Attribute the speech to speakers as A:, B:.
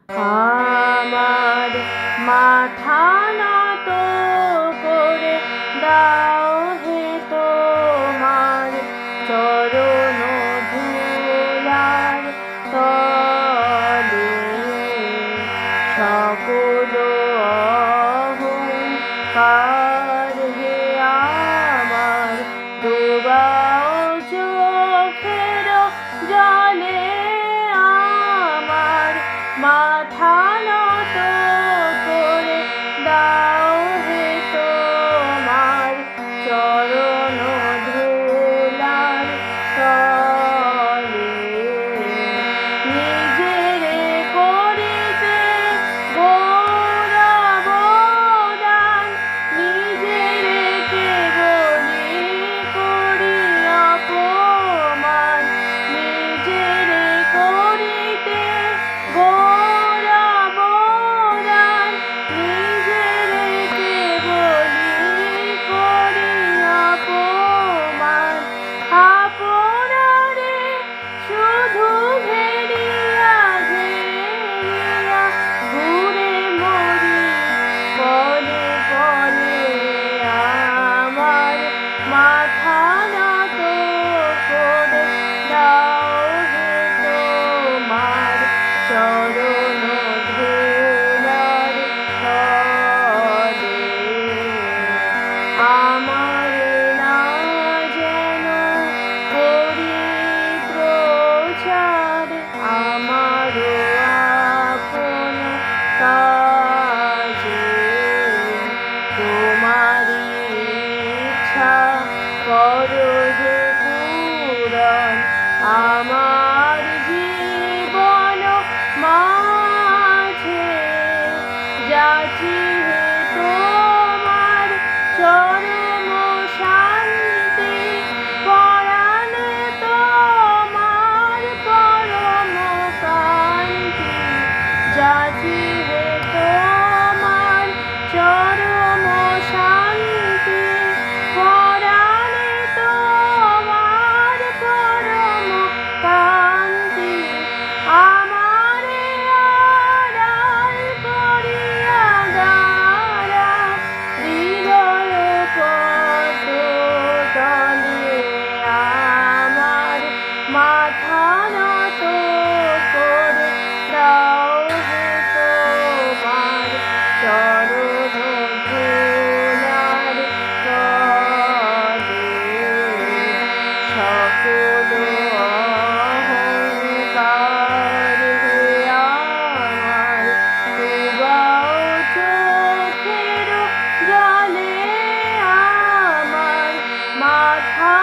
A: আমার মাথা নত করে দাও হে তোমার চরণ ধুলার তলে, সকল অহংকার হে আমার ডুবাও চোখের জলে। আমার মাথা নত করে দাও হে তোমার চরণ ধুলার তলে, নিজেরে করিতে গৌরব দান, নিজেরে কেবলি করি অপমান, নিজেরে করিতে গৌরব দান, নিজেরে কেবলি করি অপমান। আপনারে শুধু ঘেরিয়া ঘেরিয়া ঘুরে মরি পলে পলে। আমার মাথা নত করে দাও হে তোমার চরণ ধুলার তলে। আমার না যেন করি প্রচার, আমারও আপন কাজে তোমারি ইচ্ছা করো হে পূরণ। আমার জীবন মাঝে যাচি হে তোমার চরম শান্তি, পরাণে তোমার পরম কান্তি। যাচি হে তোমার চরম শান্তি, পরাণে তোমার পরম কান্তি। আমারে আড়াল করিয়া দাঁড়া হৃদয় পদ্ম তলে। আমার মাথা নত করে দাও হে তোমার চরণ ধুলার তলে, সকল অহংকার হে আমার ডুবাও চোখের জলে। আমার মাথা